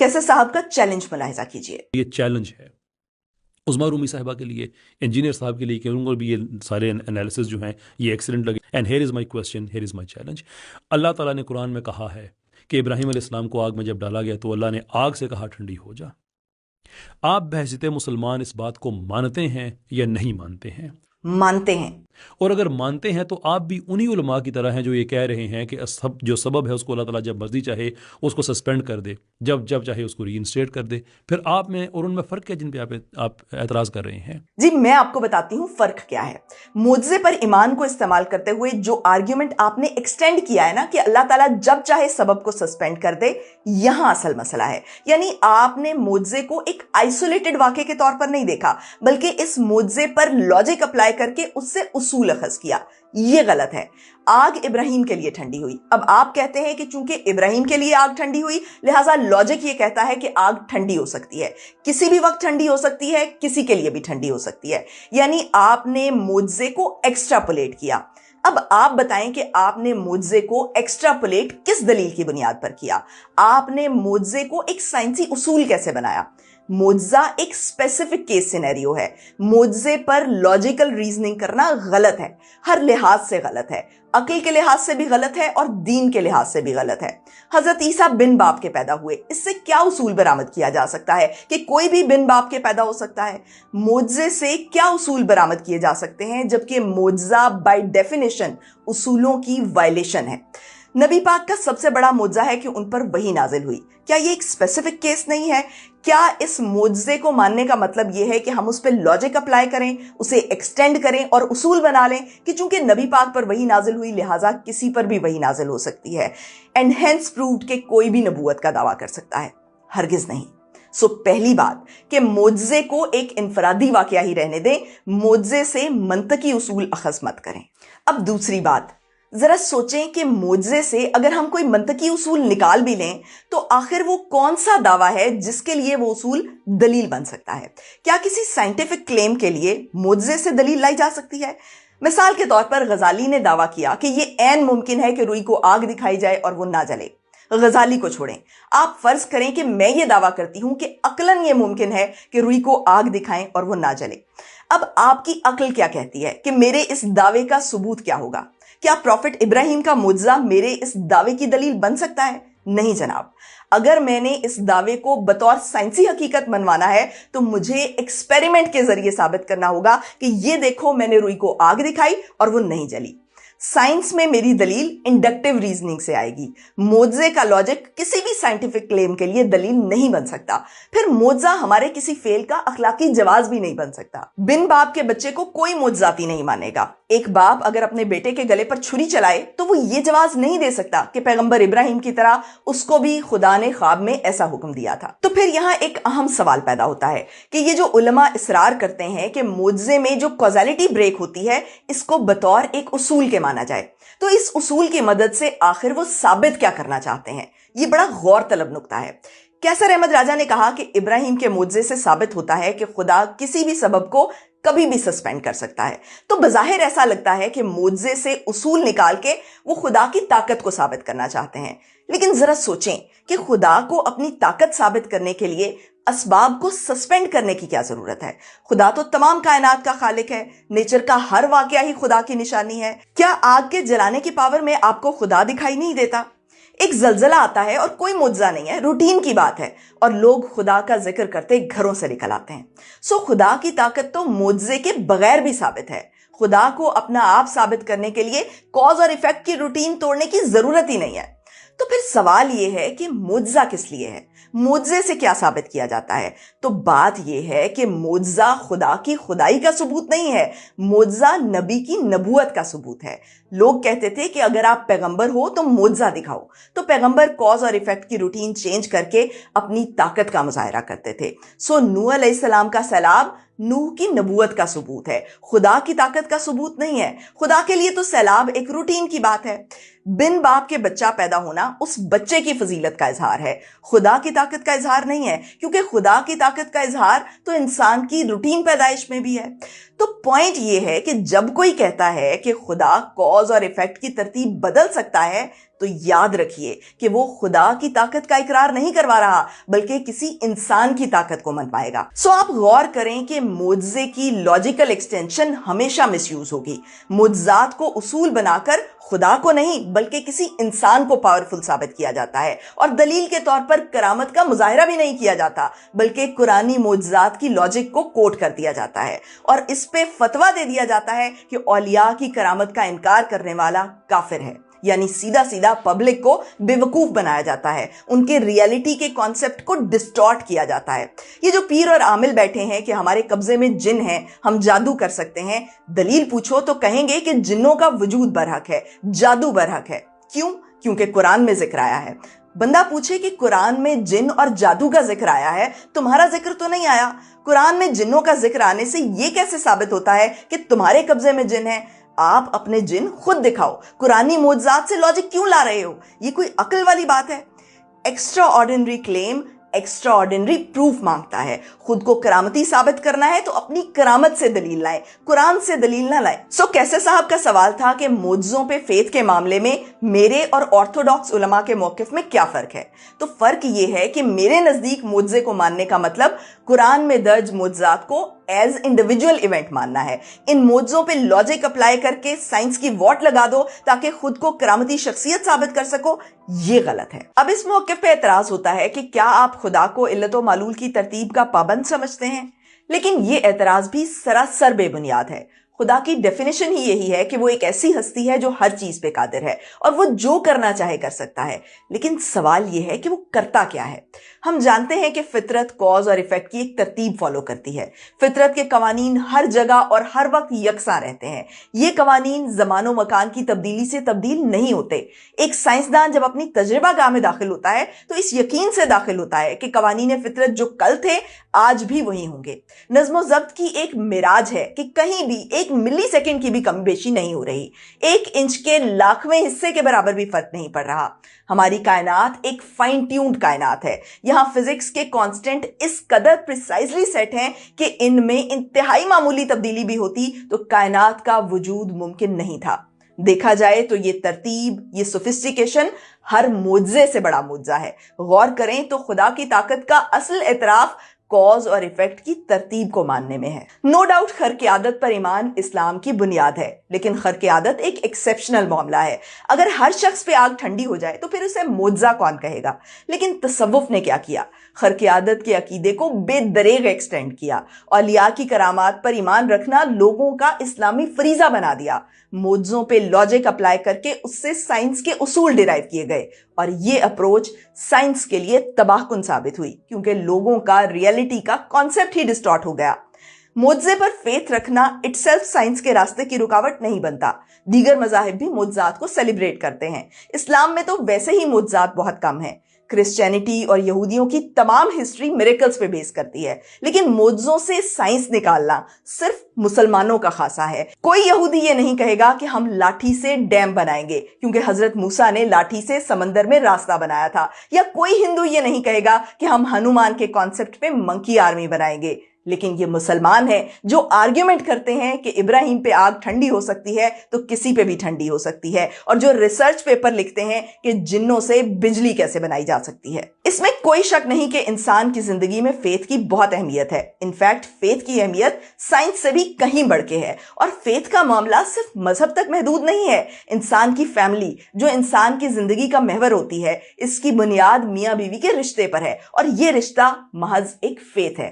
कैसे साहब का चैलेंज मुलाहिजा कीजिए। ये चैलेंज है उज़मा रूमी साहिबा के लिए, इंजीनियर साहब के लिए, कि उनको भी ये सारे एनालिसिस जो हैं ये एक्सीलेंट लगे। And here is my question, here is my challenge. अल्लाह ताला ने कुरान में कहा है कि इब्राहीम अलैहिस्सलाम को आग में जब डाला गया तो अल्लाह ने आग से कहा ठंडी हो जा। आप बहसियत मुसलमान इस बात को मानते हैं या नहीं मानते हैं? मानते हैं। और अगर मानते हैं तो आप भी उन्हीं उलमा की तरह हैं जो ये कह रहे हैं कि जो सबब है उसको अल्लाह ताला जब मर्जी चाहे उसको सस्पेंड कर दे, जब जब चाहे उसको रीइंस्टेट कर दे। फिर आप में और उनमें फ़र्क है जिन पे आप एतराज कर रहे हैं? जी मैं आपको बताती हूँ फ़र्क क्या है। मुआवजे पर ईमान को इस्तेमाल करते हुए जो आर्ग्यूमेंट आपने एक्सटेंड किया है ना कि अल्लाह ताला जब चाहे सबब को सस्पेंड कर दे, यहां असल मसला है। यानी आपने मुआवजे को एक आइसोलेटेड वाक़े के तौर पर नहीं देखा, बल्कि इस मुआवजे पर लॉजिक अप्लाई करके उससे उसूल अखज़ किया। ये गलत है। आग इब्राहिम के लिए ठंडी हुई। अब आप कहते हैं कि चूंकि इब्राहिम के लिए आग ठंडी हुई, लिहाजा लॉजिक ये कहता है कि आग ठंडी हो सकती है, किसी भी वक्त ठंडी हो सकती है, किसी के लिए भी ठंडी हो सकती है। यानी आपने मुआवजे को एक्स्ट्रापोलेट किया। अब आप बताएं कि आपने मुआवजे को एक्स्ट्रापोलेट किस दलील की बुनियाद पर किया? आपने मुआवजे को एक साइंसी उसूल कैसे बनाया? मुआवजा एक स्पेसिफिक केस सिनेरियो है। मुआवजे पर लॉजिकल रीजनिंग करना गलत है, हर लिहाज से गलत है। अक्ल के लिहाज से भी गलत है और दीन के लिहाज से भी गलत है। हजरत ईसा बिन बाप के पैदा हुए, इससे क्या उसूल बरामद किया जा सकता है कि कोई भी बिन बाप के पैदा हो सकता है? मुआवजे से क्या उसूल बरामद किए जा सकते हैं, जबकि मुआवजा बाय डेफिनेशन उसूलों की वायलेशन है। नबी पाक का सबसे बड़ा मुआवजा है कि उन पर वही नाजिल हुई। क्या ये एक स्पेसिफिक केस नहीं है? क्या इस मुआवजे को मानने का मतलब यह है कि हम उस पर लॉजिक अप्लाई करें, उसे एक्सटेंड करें और उसूल बना लें कि चूंकि नबी पाक पर वही नाजिल हुई लिहाजा किसी पर भी वही नाजिल हो सकती है, एंड हेंस प्रूव्ड कि कोई भी नबूवत का दावा कर सकता है? हरगिज नहीं। सो पहली बात कि मुआवजे को एक इनफरादी वाकया ही रहने दें, मुआवजे से मंतकी उसूल अखज़ मत करें। अब दूसरी बात, जरा सोचें कि मुआवजे से अगर हम कोई मंतकी उसूल निकाल भी लें तो आखिर वो कौन सा दावा है जिसके लिए वो उसूल दलील बन सकता है? क्या किसी साइंटिफिक क्लेम के लिए मुआवजे से दलील लाई जा सकती है? मिसाल के तौर पर गजाली ने दावा किया कि ये ऐन मुमकिन है कि रुई को आग दिखाई जाए और वो ना जले। गजाली को छोड़ें, आप फर्ज करें कि मैं ये दावा करती हूं कि अक्लन ये मुमकिन है कि रुई को आग दिखाएं और वो ना जले। अब आपकी अक्ल क्या कहती है कि मेरे इस दावे का सबूत क्या होगा? क्या प्रॉफिट इब्राहिम का मुआवजा मेरे इस दावे की दलील बन सकता है? नहीं जनाब। अगर मैंने इस दावे को बतौर साइंसी हकीकत मनवाना है तो मुझे एक्सपेरिमेंट के जरिए साबित करना होगा कि ये देखो मैंने रुई को आग दिखाई और वो नहीं जली। साइंस में मेरी दलील इंडक्टिव रीजनिंग से आएगी। मुआवजे का लॉजिक किसी भी साइंटिफिक क्लेम के लिए दलील नहीं बन सकता। फिर मुआवजा हमारे किसी फेल का अखलाकी जवाज भी नहीं बन सकता। बिन बाप के बच्चे को कोई मुआवजाती नहीं मानेगा। एक बाप अगर अपने बेटे के गले पर छुरी चलाए तो वो ये जवाब नहीं दे सकता कि पैगंबर इब्राहिम की तरह उसको भी खुदा ने ख्वाब में ऐसा हुक्म दिया था। तो फिर यहाँ एक अहम सवाल पैदा होता है कि ये जो उलमा इसरार करते हैं कि मुआवजे में जो कॉज़ैलिटी ब्रेक होती है इसको बतौर एक उसूल के माना जाए, तो इस उसूल की मदद से आखिर वो साबित क्या करना चाहते हैं? ये बड़ा गौर तलब नुक्ता है। कैसर अहमद राजा ने कहा कि इब्राहिम के मुआवजे से साबित होता है कि खुदा किसी भी सबब को कभी भी सस्पेंड कर सकता है। तो बज़ाहिर ऐसा लगता है कि मुआवजे से उसूल निकाल के वो खुदा की ताकत को साबित करना चाहते हैं। लेकिन जरा सोचें कि खुदा को अपनी ताकत साबित करने के लिए असबाब को सस्पेंड करने की क्या जरूरत है? खुदा तो तमाम कायनात का खालिक है। नेचर का हर वाकया ही खुदा की निशानी है। क्या आग के जलाने की पावर में आपको खुदा दिखाई नहीं देता? एक जलजला आता है और कोई मुआवजा नहीं है, रूटीन की बात है, और लोग खुदा का जिक्र करते घरों से निकल आते हैं। सो खुदा की ताकत तो मुआवजे के बगैर भी साबित है। खुदा को अपना आप साबित करने के लिए कॉज और इफेक्ट की रूटीन तोड़ने की जरूरत ही नहीं है। तो फिर सवाल यह है कि मुआवजा किस लिए है? मुआवजे से क्या साबित किया जाता है? तो बात यह है कि मुआवजा खुदा की खुदाई का सबूत नहीं है, मुआवजा नबी की नबूवत का सबूत है। लोग कहते थे कि अगर आप पैगंबर हो तो मुआवजा दिखाओ, तो पैगंबर कॉज और इफेक्ट की रूटीन चेंज करके अपनी ताकत का मुजाहिरा करते थे। सो नूह अलैहिस्सलाम का सैलाब नूह की नबूवत का सबूत है, खुदा की ताकत का सबूत नहीं है। खुदा के लिए तो सैलाब एक रूटीन की बात है। बिन बाप के बच्चा पैदा होना उस बच्चे की फजीलत का इजहार है, खुदा की ताकत का इजहार नहीं है, क्योंकि खुदा की ताकत का इजहार तो इंसान की रूटीन पैदाइश में भी है। तो पॉइंट ये है कि जब कोई कहता है कि खुदा कॉज और इफेक्ट की तरतीब बदल सकता है, تو یاد رکھیے کہ وہ خدا کی طاقت کا اقرار نہیں کروا رہا بلکہ کسی انسان کی طاقت کو منوائے گا۔ سو آپ غور کریں کہ معجزے کی لاجیکل ایکسٹینشن ہمیشہ مس یوز ہوگی۔ معجزات کو اصول بنا کر خدا کو نہیں بلکہ کسی انسان کو پاورفل ثابت کیا جاتا ہے، اور دلیل کے طور پر کرامت کا مظاہرہ بھی نہیں کیا جاتا بلکہ قرآنی معجزات کی لاجک کو کوٹ کر دیا جاتا ہے، اور اس پہ فتویٰ دے دیا جاتا ہے کہ اولیاء کی کرامت کا انکار کرنے والا کافر ہے، یعنی سیدھا سیدھا پبلک کو بے وقوف بنایا جاتا ہے، ان کے ریئلٹی کے کانسیپٹ کو ڈسٹارٹ کیا جاتا ہے۔ یہ جو پیر اور عامل بیٹھے ہیں کہ ہمارے قبضے میں جن ہیں، ہم جادو کر سکتے ہیں، دلیل پوچھو تو کہیں گے کہ جنوں کا وجود برحق ہے، جادو برحق ہے۔ کیوں؟ کیونکہ قرآن میں ذکر آیا ہے۔ بندہ پوچھے کہ قرآن میں جن اور جادو کا ذکر آیا ہے، تمہارا ذکر تو نہیں آیا۔ قرآن میں جنوں کا ذکر آنے سے یہ کیسے ثابت ہوتا ہے کہ تمہارے قبضے میں جن ہیں؟ آپ اپنے جن خود دکھاؤ، قرآنی معجزات سے لاجک کیوں لا رہے ہو؟ یہ کوئی عقل والی بات ہے؟ ایکسٹرا آرڈنری کلیم ایکسٹرا آرڈنری پروف مانگتا ہے۔ خود کو کرامتی ثابت کرنا ہے تو اپنی کرامت سے دلیل لائیں، قرآن سے دلیل نہ لائیں۔ سو کیسے صاحب کا سوال تھا کہ معجزوں پہ فیتھ کے معاملے میں میرے اور آرتھوڈاکس علماء کے موقف میں کیا فرق ہے؟ تو فرق یہ ہے کہ میرے نزدیک معجزے کو ماننے کا مطلب قرآن میں درج معجزات کو ایز انڈیویجول ایونٹ ماننا ہے۔ ان معجزوں پہ لاجک اپلائی کر کے سائنس کی واٹ لگا دو تاکہ خود کو کرامتی شخصیت ثابت کر سکو، یہ غلط ہے۔ اب اس موقف پہ اعتراض ہوتا ہے کہ کیا آپ خدا کو علت و معلول کی ترتیب کا پابند سمجھتے ہیں؟ لیکن یہ اعتراض بھی سراسر بے بنیاد ہے۔ خدا کی ڈیفینیشن ہی یہی ہے کہ وہ ایک ایسی ہستی ہے جو ہر چیز پہ قادر ہے اور وہ جو کرنا چاہے کر سکتا ہے، لیکن سوال یہ ہے کہ وہ کرتا کیا ہے؟ ہم جانتے ہیں کہ فطرت کاز اور ایفیکٹ کی ایک ترتیب فالو کرتی ہے۔ فطرت کے قوانین ہر جگہ اور ہر وقت یکساں رہتے ہیں۔ یہ قوانین زمان و مکان کی تبدیلی سے تبدیل نہیں ہوتے۔ ایک سائنسدان جب اپنی تجربہ گاہ میں داخل ہوتا ہے تو اس یقین سے داخل ہوتا ہے کہ قوانین فطرت جو کل تھے آج بھی وہی ہوں گے۔ نظم و ضبط کی ایک معراج ہے کہ کہیں بھی ایک ملی سیکنڈ کی بھی کمی بیشی نہیں ہو رہی، 1 انچ کے لاکھویں حصے کے برابر بھی فرق نہیں پڑ رہا۔ ہماری کائنات ایک فائن ٹیونڈ کائنات ہے۔ یہاں فزکس کے کانسٹنٹ اس قدر پریسائزلی سیٹ ہیں کہ ان میں انتہائی معمولی تبدیلی بھی ہوتی تو کائنات کا وجود ممکن نہیں تھا۔ دیکھا جائے تو یہ ترتیب، یہ سوفسٹیکیشن ہر معجزے سے بڑا معجزہ ہے۔ غور کریں تو خدا کی طاقت کا اصل اعتراف کاز اور ایفیکٹ کی ترتیب کو ماننے میں ہے۔ نو ڈاؤٹ خرق عادت پر ایمان اسلام کی بنیاد ہے، لیکن خرق عادت ایک ایکسیپشنل معاملہ ہے۔ اگر ہر شخص پہ آگ ٹھنڈی ہو جائے تو پھر اسے معجزہ کون کہے گا؟ لیکن تصوف نے کیا کیا؟ خرق عادت کے عقیدے کو بے دریغ ایکسٹینڈ کیا۔ اولیاء کی کرامات پر ایمان رکھنا لوگوں کا اسلامی فریضہ بنا دیا۔ معجزوں پہ لاجک اپلائی کر کے اس سے سائنس کے اصول ڈیرائیو کیے گئے، اور یہ اپروچ سائنس کے لیے تباہ کن ثابت ہوئی کیونکہ لوگوں کا ریئلٹی کا کانسیپٹ ہی ڈسٹارٹ ہو گیا۔ معجزے پر فیتھ رکھنا اٹ سیلف سائنس کے راستے کی رکاوٹ نہیں بنتا۔ دیگر مذاہب بھی معجزات کو سیلیبریٹ کرتے ہیں۔ اسلام میں تو ویسے ہی معجزات بہت کم ہیں۔ کرسچینٹی اور یہودیوں کی تمام ہسٹری میریکلز پہ بیس کرتی ہے، لیکن معجزوں سے سائنس نکالنا صرف مسلمانوں کا خاصہ ہے۔ کوئی یہودی یہ نہیں کہے گا کہ ہم لاٹھی سے ڈیم بنائیں گے کیونکہ حضرت موسیٰ نے لاٹھی سے سمندر میں راستہ بنایا تھا، یا کوئی ہندو یہ نہیں کہے گا کہ ہم ہنومان کے کانسیپٹ پہ منکی آرمی بنائیں گے۔ لیکن یہ مسلمان ہیں جو آرگیومنٹ کرتے ہیں کہ ابراہیم پہ آگ ٹھنڈی ہو سکتی ہے تو کسی پہ بھی ٹھنڈی ہو سکتی ہے، اور جو ریسرچ پیپر لکھتے ہیں کہ جنوں سے بجلی کیسے بنائی جا سکتی ہے۔ اس میں کوئی شک نہیں کہ انسان کی زندگی میں فیتھ کی بہت اہمیت ہے۔ انفیکٹ فیتھ کی اہمیت سائنس سے بھی کہیں بڑھ کے ہے، اور فیتھ کا معاملہ صرف مذہب تک محدود نہیں ہے۔ انسان کی فیملی جو انسان کی زندگی کا محور ہوتی ہے، اس کی بنیاد میاں بیوی کے رشتے پر ہے، اور یہ رشتہ محض ایک فیتھ ہے۔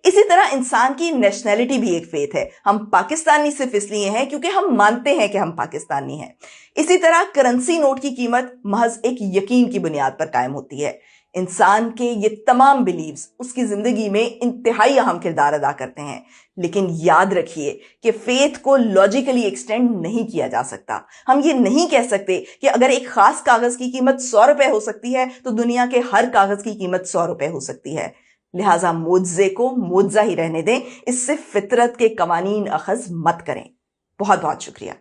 اسی طرح انسان کی نیشنلٹی بھی ایک فیتھ ہے۔ ہم پاکستانی صرف اس لیے ہیں کیونکہ ہم مانتے ہیں کہ ہم پاکستانی ہیں۔ اسی طرح کرنسی نوٹ کی قیمت محض ایک یقین کی بنیاد پر قائم ہوتی ہے۔ انسان کے یہ تمام بلیفز اس کی زندگی میں انتہائی اہم کردار ادا کرتے ہیں، لیکن یاد رکھیے کہ فیتھ کو لاجیکلی ایکسٹینڈ نہیں کیا جا سکتا۔ ہم یہ نہیں کہہ سکتے کہ اگر ایک خاص کاغذ کی قیمت 100 روپے ہو سکتی ہے تو دنیا کے ہر کاغذ کی قیمت 100 روپے ہو سکتی ہے۔ لہٰذا معجزے کو معجزہ ہی رہنے دیں، اس سے فطرت کے قوانین اخذ مت کریں۔ بہت بہت شکریہ۔